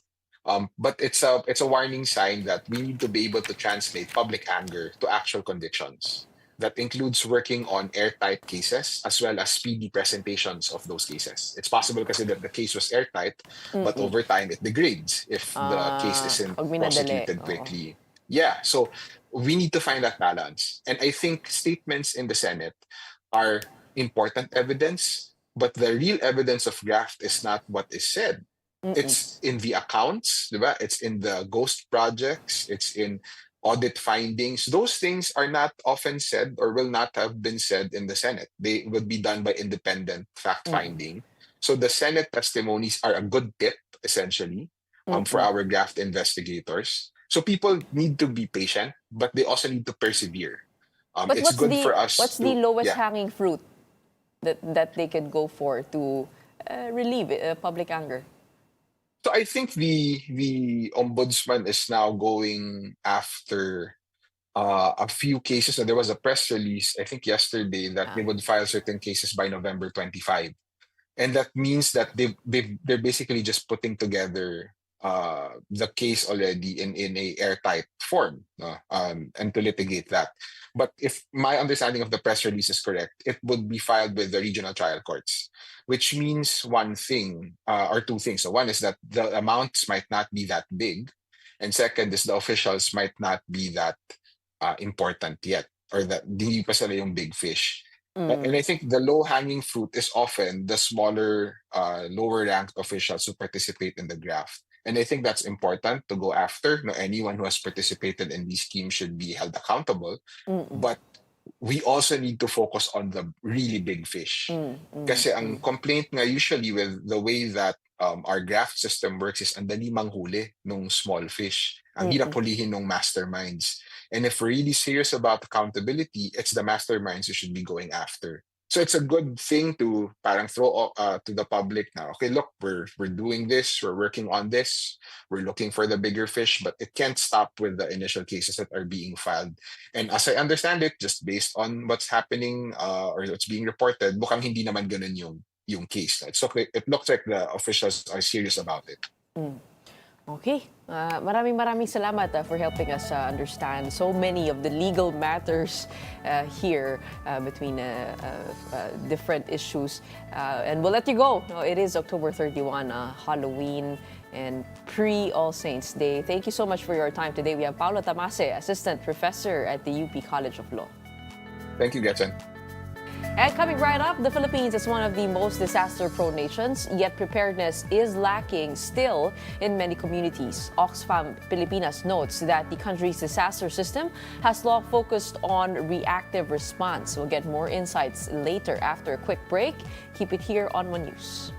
But it's a warning sign that we need to be able to translate public anger to actual convictions. that includes working on airtight cases as well as speedy presentations of those cases. It's possible kasi that the case was airtight, but over time it degrades if the case isn't Pag minadali, prosecuted oo. quickly. Yeah, so we need to find that balance. And I think statements in the Senate are important evidence, but the real evidence of graft is not what is said. It's in the accounts, diba? It's in the ghost projects, it's in audit findings. Those things are not often said or will not have been said in the Senate. They would be done by independent fact finding. So the Senate testimonies are a good tip, essentially, for our graft investigators. So people need to be patient, but they also need to persevere. But It's good for us what's the to, lowest yeah. hanging fruit that they could go for to relieve public anger? So I think the ombudsman is now going after a few cases. So there was a press release, I think yesterday, that they would file certain cases by November 25. And that means that they're basically just putting together the case already in a airtight form, and to litigate that. But if my understanding of the press release is correct, it would be filed with the regional trial courts, which means one thing, or two things. So one is that the amounts might not be that big, and second is the officials might not be that important yet, or that hindi pa sila yung big fish. And I think the low-hanging fruit is often the smaller, lower-ranked officials who participate in the graft. And I think that's important to go after. No, anyone who has participated in these schemes should be held accountable. But we also need to focus on the really big fish. Kasi ang complaint nga usually with the way that our graft system works is ang dali manghuli nung small fish. Ang hirap hulihin nung masterminds. And if we're really serious about accountability, it's the masterminds we should be going after. So it's a good thing to parang throw to the public now. Okay, look, we're doing this, we're working on this, we're looking for the bigger fish, but it can't stop with the initial cases that are being filed. And as I understand it, just based on what's happening or what's being reported, mukhang hindi naman ganun yung case. So it looks like the officials are serious about it. Okay. Maraming salamat for helping us understand so many of the legal matters here between different issues. And we'll let you go. No, it is October 31, Halloween and pre-All Saints Day. Thank you so much for your time today. We have Paolo Tamase, Assistant Professor at the UP College of Law. Thank you, Gretchen. And coming right up, the Philippines is one of the most disaster-prone nations, yet preparedness is lacking still in many communities. Oxfam Pilipinas notes that the country's disaster system has long focused on reactive response. We'll get more insights later after a quick break. Keep it here on One News.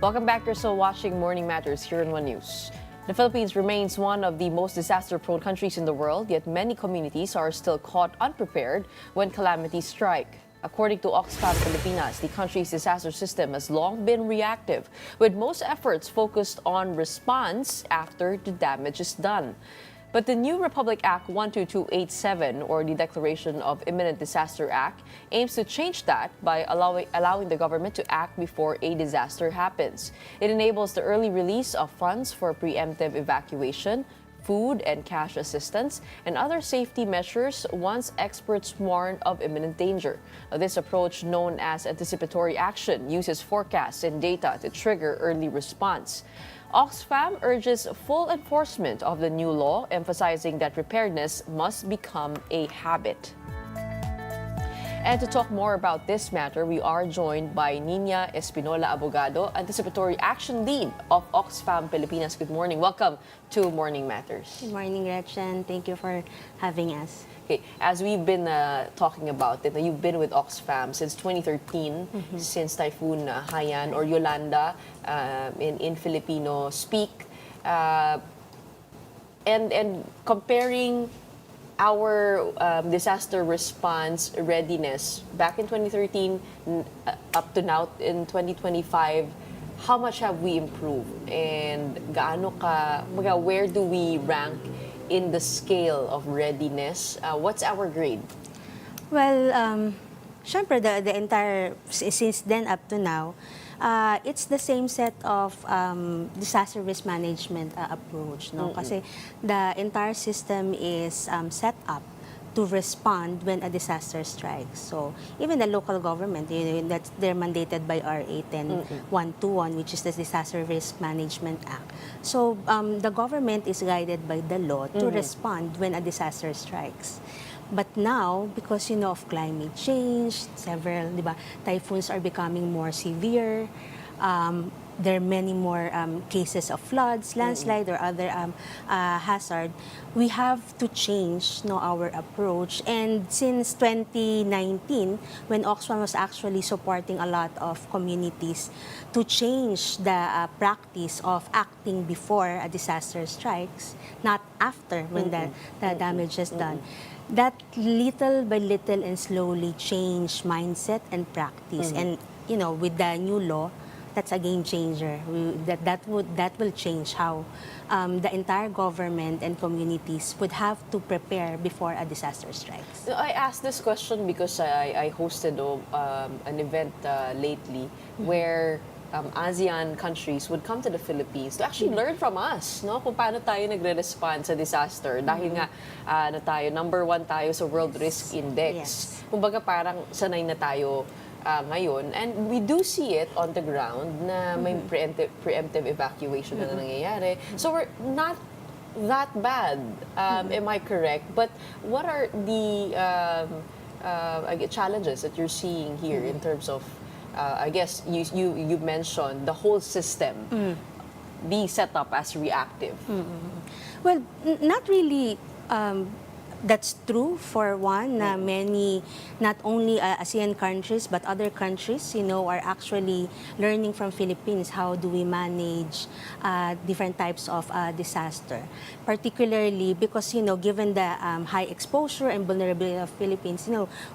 Welcome back. You're still watching Morning Matters here in One News. The Philippines remains one of the most disaster-prone countries in the world, yet many communities are still caught unprepared when calamities strike. According to Oxfam Pilipinas, the country's disaster system has long been reactive, with most efforts focused on response after the damage is done. But the new Republic Act 12287, or the Declaration of Imminent Disaster Act, aims to change that by allowing the government to act before a disaster happens. It enables the early release of funds for preemptive evacuation, food and cash assistance, and other safety measures once experts warn of imminent danger. This approach, known as anticipatory action, uses forecasts and data to trigger early response. Oxfam urges full enforcement of the new law, emphasizing that preparedness must become a habit. And to talk more about this matter, we are joined by Nina Espinola Abogado, Anticipatory Action Lead of Oxfam Pilipinas. Good morning. Welcome to Morning Matters. Good morning, Gretchen. Thank you for having us. Okay, as we've been talking about it, you've been with Oxfam since 2013, since Typhoon Haiyan or Yolanda in Filipino speak, and comparing our disaster response readiness back in 2013 up to now in 2025, how much have we improved? And where do we rank in the scale of readiness? What's our grade? Well, syempre, the entire, since then up to now, it's the same set of disaster risk management approach. No? Kasi the entire system is set up to respond when a disaster strikes. So even the local government, that's they're mandated by RA 10121, which is the Disaster Risk Management Act. So the government is guided by the law to respond when a disaster strikes. But now, because of climate change, several typhoons are becoming more severe. There are many more cases of floods, landslide, or other hazard. We have to change our approach. And since 2019, when Oxfam was actually supporting a lot of communities to change the practice of acting before a disaster strikes, not after when the damage is done, that little by little and slowly change mindset and practice. And with the new law, that's a game changer. That will change how the entire government and communities would have to prepare before a disaster strikes. I asked this question because I hosted an event lately where ASEAN countries would come to the Philippines to actually learn from us, no? Kung paano tayo nagre-respond sa disaster. Dahil nga number 1 tayo sa World Risk Index. Yes. Kumbaga parang sanay na tayo ngayon. And we do see it on the ground na may preemptive evacuation na nangyayari. So we're not that bad, am I correct? But what are the challenges that you're seeing here in terms of I guess you mentioned the whole system being set up as reactive? Well, not really. That's true for one. Many, not only ASEAN countries, but other countries, are actually learning from Philippines how do we manage different types of disaster. Particularly because, given the high exposure and vulnerability of Philippines,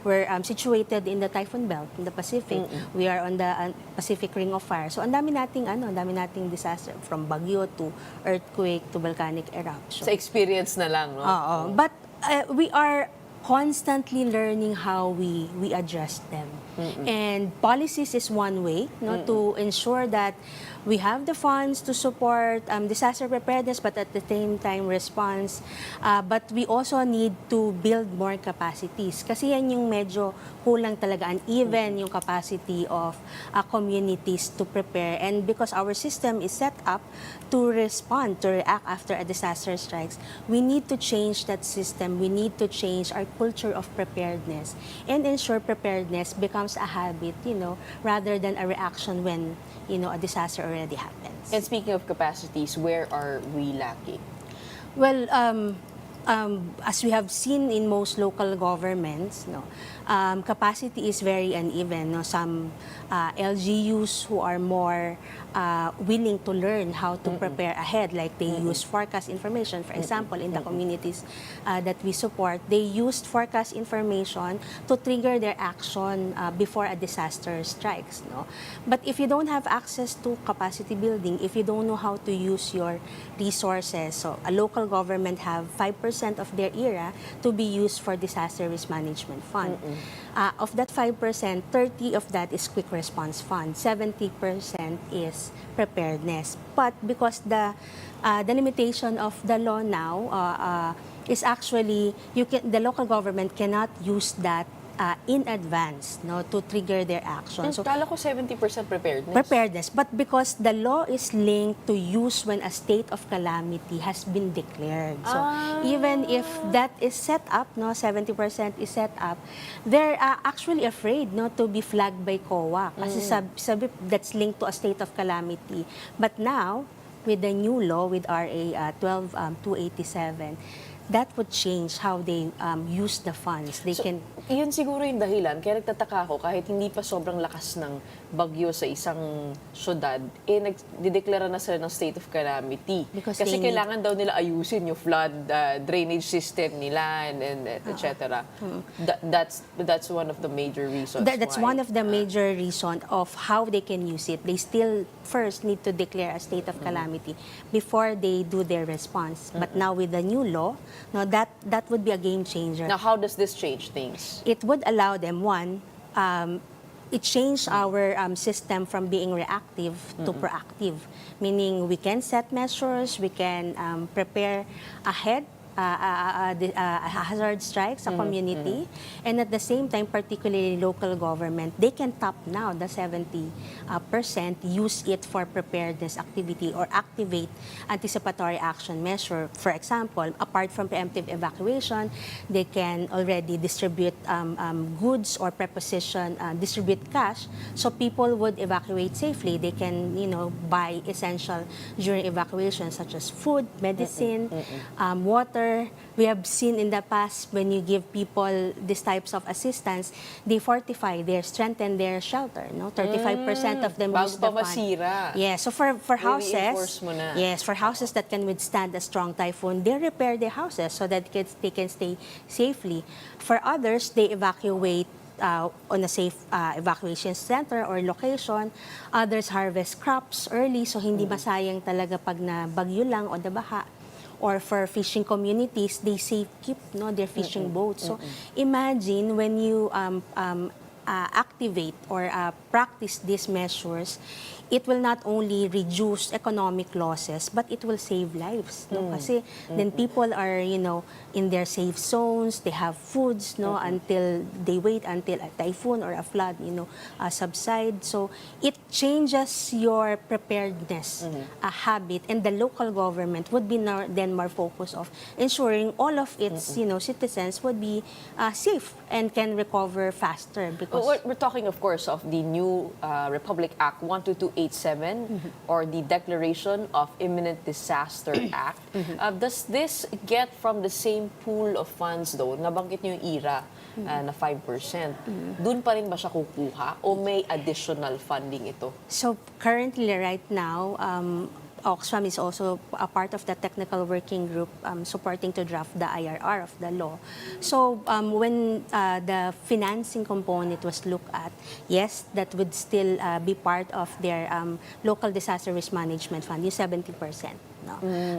we're situated in the typhoon belt in the Pacific. We are on the Pacific Ring of Fire. So, ang dami nating disaster from bagyo to earthquake to volcanic eruption. Sa experience na lang, no? Oo. But we are constantly learning how we address them. And policies is one way to ensure that we have the funds to support disaster preparedness, but at the same time response. But we also need to build more capacities. Kasi yan yung medyo kulang talaga, uneven yung capacity of communities to prepare. And because our system is set up to respond, to react after a disaster strikes, we need to change that system. We need to change our culture of preparedness and ensure preparedness becomes a habit, rather than a reaction when, a disaster already happens. And speaking of capacities, where are we lacking? Well, as we have seen in most local governments, no, capacity is very uneven. No? Some LGUs who are more willing to learn how to prepare ahead, like they use forecast information. For example, in the communities that we support, they used forecast information to trigger their action before a disaster strikes. No? But if you don't have access to capacity building, if you don't know how to use your resources, so a local government have 5% of their ERA to be used for disaster risk management fund. Of that 5%, 30 of that is quick response fund, 70% is preparedness. But because the limitation of the law now is actually the local government cannot use that in advance, no, to trigger their action. So, kala ko 70% preparedness. Preparedness, but because the law is linked to use when a state of calamity has been declared. So even if that is set up, no, 70% is set up, they're actually afraid, no, to be flagged by COA kasi sabi that's linked to a state of calamity. But now, with the new law, with RA 12287, that would change how they use the funds. They can. Yun siguro yung dahilan. Kaya nagtataka ako, kahit hindi pa sobrang lakas ng bagyo sa isang syudad, nagdideklara na sila ng state of calamity. Because Kasi they kailangan daw nila ayusin yung flood drainage system nila and etc. That's one of the major reasons That's why. one of the major reasons of how they can use it. They still first need to declare a state of calamity before they do their response. But now with the new law, no, that would be a game changer. Now, how does this change things? It would allow them, one, it changed our system from being reactive to proactive, meaning we can set measures, we can prepare ahead hazard strikes sa community, and at the same time, particularly local government, they can tap now the 70%, use it for preparedness activity or activate anticipatory action measure. For example, apart from preemptive evacuation, they can already distribute goods or preposition, distribute cash, so people would evacuate safely. They can, buy essential during evacuation, such as food, medicine, water. We have seen in the past when you give people these types of assistance, they fortify, they strengthen their shelter. 35% of them use the Bago pa fund. masira. Yeah, so for houses, I-reinforce mo na. yes, for houses that can withstand a strong typhoon, they repair their houses so that they can stay safely. For others, they evacuate on a safe evacuation center or location. Others harvest crops early so hindi masayang talaga pag na bagyo lang o nabaha. Or for fishing communities, they safe keep their fishing boats. So imagine when you activate or practice these measures, it will not only reduce economic losses, but it will save lives. Kasi then people are, in their safe zones, they have foods, until they wait until a typhoon or a flood, subside. So it changes your preparedness habit, and the local government would be then more focused of ensuring all of its, citizens would be safe and can recover faster. Because We're talking, of course, of the new Republic Act 12287 or the Declaration of Imminent Disaster Act. Does this get from the same pool of funds, though? Nabanggit niyo yung IRA na 5%. Doon pa rin ba siya kukuha o may additional funding ito? So currently, right now, Oxfam is also a part of the technical working group supporting to draft the IRR of the law. So when the financing component was looked at, yes, that would still be part of their local disaster risk management fund, yung 70%.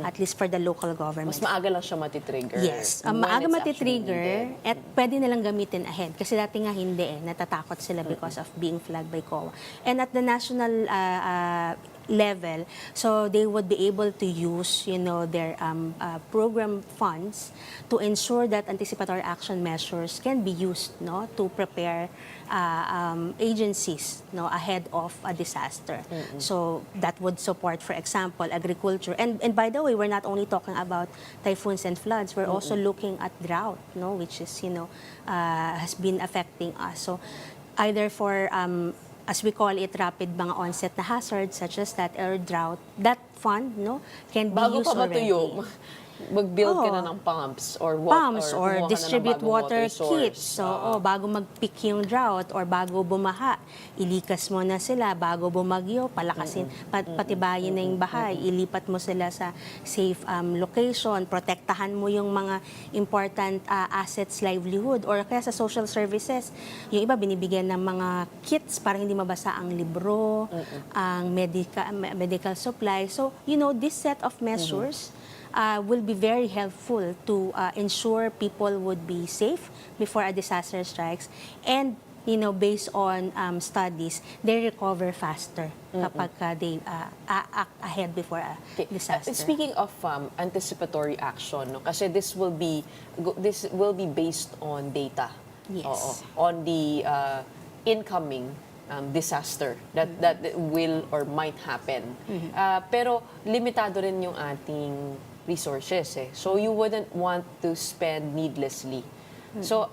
At least for the local government. Mas maaga lang siya matitrigger. Yes. when Maaga it's matitrigger actually at pwede nilang gamitin ahead. Kasi dati nga hindi natatakot sila because of being flagged by COA. And at the national level, so they would be able to use, their program funds to ensure that anticipatory action measures can be used, to prepare agencies, ahead of a disaster. So that would support, for example, agriculture. And by the way, we're not only talking about typhoons and floods. We're also looking at drought, which is, has been affecting us. So either for as we call it, rapid mga onset na hazards such as that or drought, that fund can be Bago used pa already. matuyong. Mag-build ka Oo. na ng pumps or Pumps or kumuha ka na ng distribute bagong water source. kits. So, bago mag-peak yung drought or bago bumaha, ilikas mo na sila. Bago bumagyo, palakasin, patibayin na yung bahay. Ilipat mo sila sa safe location. Protektahan mo yung mga important assets, livelihood. Or kaya sa social services, yung iba binibigyan ng mga kits para hindi mabasa ang libro, ang medical supply. So, this set of measures will be very helpful to ensure people would be safe before a disaster strikes, and based on studies, they recover faster kapag they act ahead before a disaster. Speaking of anticipatory action, no, kasi this will be based on data. Yes. On the incoming disaster that will or might happen. Pero limitado rin yung ating resources eh. So you wouldn't want to spend needlessly. So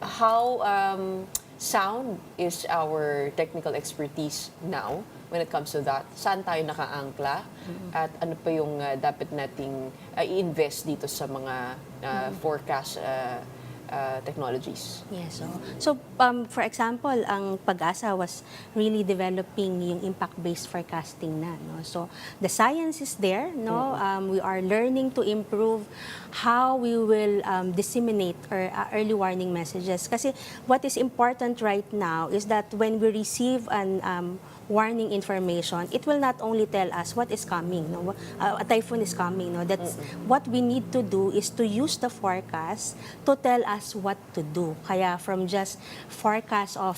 how sound is our technical expertise now when it comes to that? Saan tayo nakaangkla? At ano pa yung dapat nating i-invest dito sa mga forecast technologies? Yes. So for example, ang Pag-asa was really developing yung impact-based forecasting na. No? So the science is there. No? We are learning to improve how we will disseminate our early warning messages. Kasi what is important right now is that when we receive an warning information, it will not only tell us what is coming, no? A typhoon is coming. No? That's what we need to do is to use the forecast to tell us what to do. Kaya from just forecast of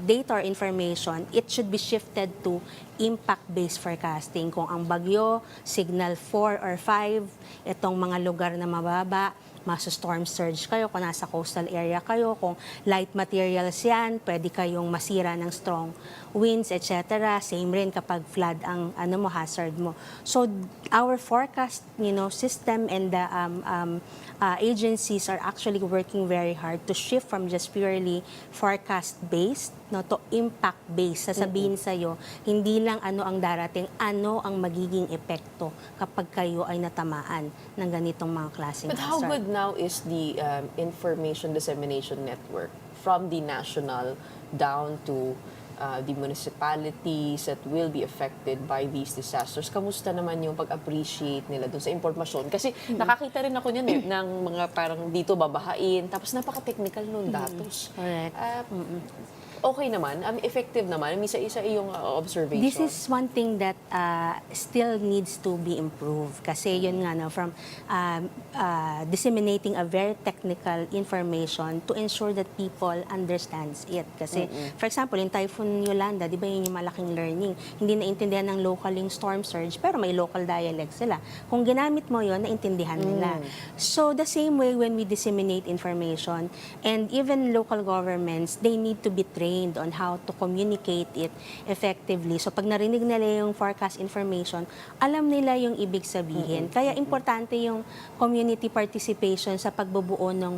data or information, it should be shifted to impact-based forecasting. Kung ang bagyo, signal 4 or 5, itong mga lugar na mababa, storm surge kayo, kung nasa coastal area kayo, kung light materials yan, pwede kayong masira ng strong winds, etc. Same rin kapag flood ang hazard mo. So our forecast system and the agencies are actually working very hard to shift from just purely forecast-based to impact-based. Sasabihin sa'yo, hindi lang ano ang darating, ano ang magiging epekto kapag kayo ay natamaan ng ganitong mga klaseng But how hazard. good now is the information dissemination network from the national down to the municipalities that will be affected by these disasters? Kamusta naman yung pag-appreciate nila dun sa impormasyon? Kasi nakakita rin ako niyan ng mga parang dito babahain, tapos napaka-technical nung datos. Correct. Okay naman, effective naman, isa-isa yung observation. This is one thing that still needs to be improved. Kasi yun nga, from disseminating a very technical information to ensure that people understands it. Kasi, for example, yung Typhoon Yolanda, di ba yun yung malaking learning? Hindi naintindihan ng local yung storm surge, pero may local dialect sila. Kung ginamit mo yun, naintindihan nila. So, the same way when we disseminate information, and even local governments, they need to be trained on how to communicate it effectively. So pag narinig nila yung forecast information, alam nila yung ibig sabihin. Kaya importante yung community participation sa pagbubuo ng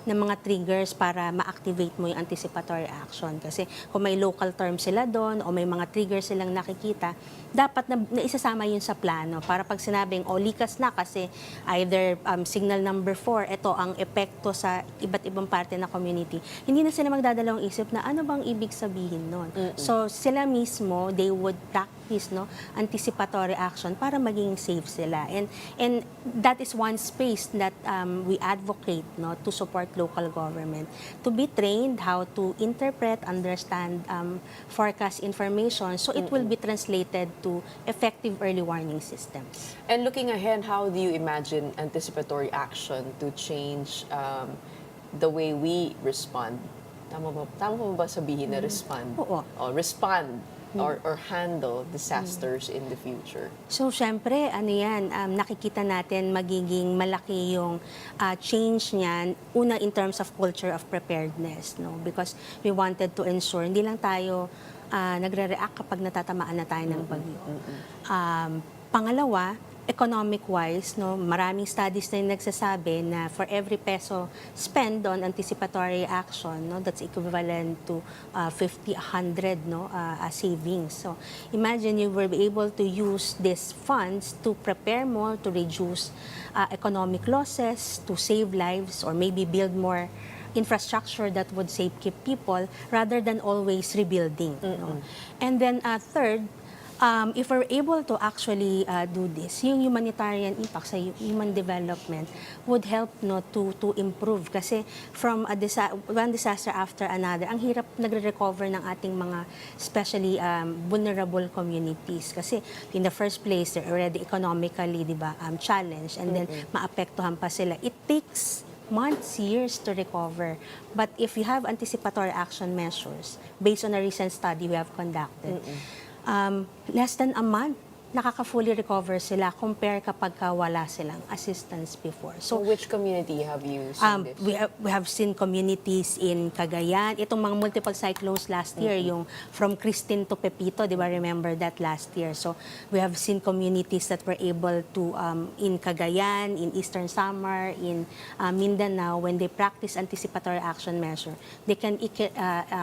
mga triggers para ma-activate mo yung anticipatory action. Kasi kung may local term sila doon o may mga triggers silang nakikita, dapat na isasama yun sa plano para pag sinabing, likas na kasi either signal number 4, ito ang epekto sa iba't ibang parte ng community. Hindi na sila magdadalawang isip na ano bang ibig sabihin nun. So sila mismo, they would practice anticipatory action para maging safe sila. And that is one space that we advocate to support local government to be trained how to interpret, understand forecast information so it will be translated to effective early warning systems. And looking ahead, how do you imagine anticipatory action to change the way we respond? Tama ba sabihin na respond? Oo. Respond or handle disasters in the future? So, syempre, nakikita natin magiging malaki yung change niyan, una in terms of culture of preparedness, because we wanted to ensure, hindi lang tayo nagre-react kapag natatamaan na tayo ng bagyo. Pangalawa, economic-wise, no, maraming studies na yung nagsasabi na for every peso spent on anticipatory action, no, that's equivalent to 50, 100, no, savings. So imagine you were able to use these funds to prepare more, to reduce economic losses, to save lives, or maybe build more infrastructure that would save keep people rather than always rebuilding. No? And then third, if we're able to actually do this, yung humanitarian impact sa human development would help, no, to improve. Kasi from one disaster after another, ang hirap nagre-recover ng ating mga especially vulnerable communities. Kasi in the first place, they're already economically, di ba, challenged, and then maapektuhan pa sila. It takes months, years to recover. But if you have anticipatory action measures, based on a recent study we have conducted, less than a month, nakaka-fully recover sila compare kapag wala silang assistance before. So which community have you seen this? We have seen communities in Cagayan. Itong mga multiple cyclones last year, yung from Cristin to Pepito, di ba, remember that last year? So we have seen communities that were able to, in Cagayan, in Eastern Samar, in Mindanao, when they practice anticipatory action measure, they can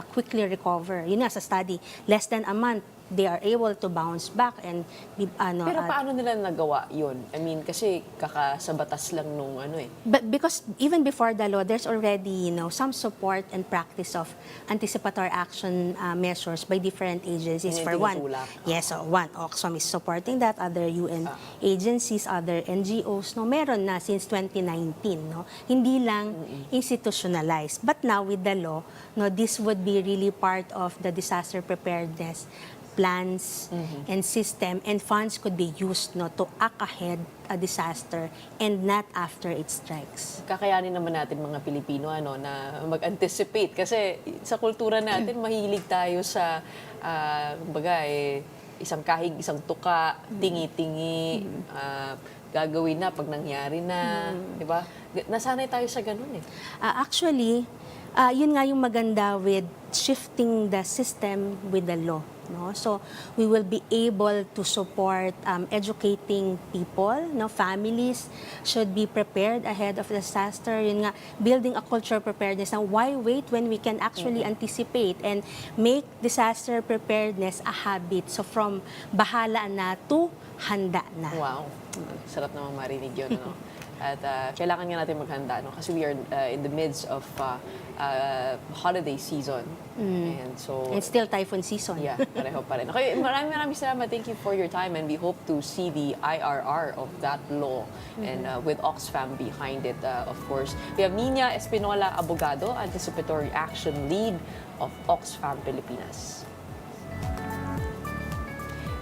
quickly recover. Yun nga sa study, less than a month, they are able to bounce back and Pero paano nila nagawa yun? I mean, kasi kakasabatas lang nung ano eh. But because even before the law, there's already, some support and practice of anticipatory action measures by different agencies. Yung For one, tinutulak. yes, so one, Oxfam is supporting that, other UN agencies, other NGOs, no, meron na since 2019, no, hindi lang institutionalized. But now with the law, no, this would be really part of the disaster preparedness plans and system, and funds could be used, no, to act ahead a disaster and not after it strikes. Kakayanin naman natin mga Pilipino na mag-anticipate kasi sa kultura natin mahilig tayo sa kumbaga isang kahig, isang tuka, tingi-tingi, gagawin na pag nangyari na, di ba? Nasanay tayo sa ganun eh. Actually, yun nga yung maganda with shifting the system with the law. No? So we will be able to support educating people, no? Families should be prepared ahead of disaster. Yun nga, building a culture of preparedness. Now, why wait when we can actually anticipate and make disaster preparedness a habit? So from bahala na to handa na. Wow. Sarap namang marinig yun. At kailangan nga natin maghanda kasi we are in the midst of holiday season. And so It's still typhoon season. yeah, pareho pa rin. Okay, maraming salamat. Thank you for your time and we hope to see the IRR of that law and with Oxfam behind it, of course. We have Nina Espinola Abogado, Anticipatory Action Lead of Oxfam Pilipinas.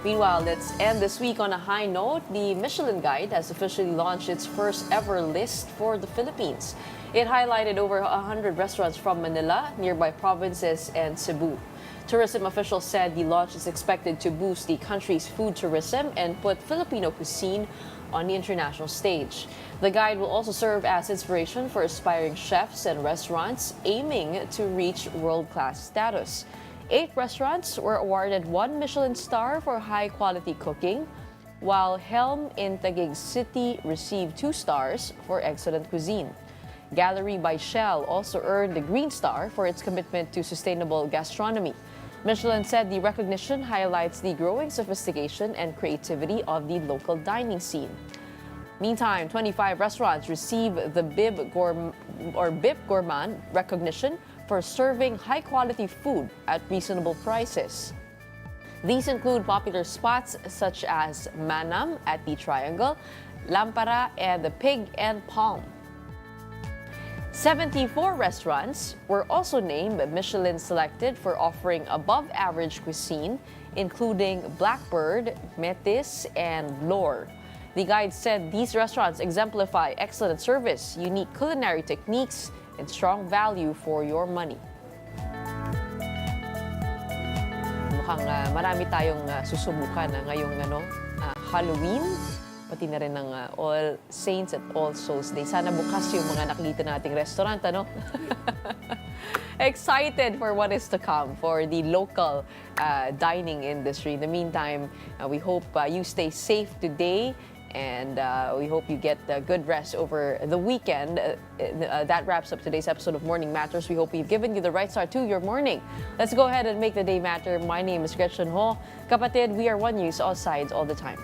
Meanwhile, let's end this week on a high note. The Michelin Guide has officially launched its first ever list for the Philippines. It highlighted over 100 restaurants from Manila, nearby provinces, and Cebu. Tourism officials said the launch is expected to boost the country's food tourism and put Filipino cuisine on the international stage. The guide will also serve as inspiration for aspiring chefs and restaurants aiming to reach world-class status. 8 restaurants were awarded 1 Michelin star for high-quality cooking, while Helm in Taguig City received 2 stars for excellent cuisine. Gallery by Shell also earned the Green Star for its commitment to sustainable gastronomy. Michelin said the recognition highlights the growing sophistication and creativity of the local dining scene. Meantime, 25 restaurants received the BIP Gourmand recognition for serving high-quality food at reasonable prices. These include popular spots such as Manam at the Triangle, Lampara, and the Pig and Palm. 74 restaurants were also named Michelin selected for offering above-average cuisine, including Blackbird, Metis, and Lore. The guide said these restaurants exemplify excellent service, unique culinary techniques, and strong value for your money. Mukhang marami tayong susubukan ngayong Halloween, pati na rin ng All Saints at All Souls Day. Sana bukas yung mga nakikita nating restaurant, Excited for what is to come for the local dining industry. In the meantime, we hope you stay safe today And we hope you get good rest over the weekend. That wraps up today's episode of Morning Matters. We hope we've given you the right start to your morning. Let's go ahead and make the day matter. My name is Gretchen Ho. Kapatid, we are One News, all sides, all the time.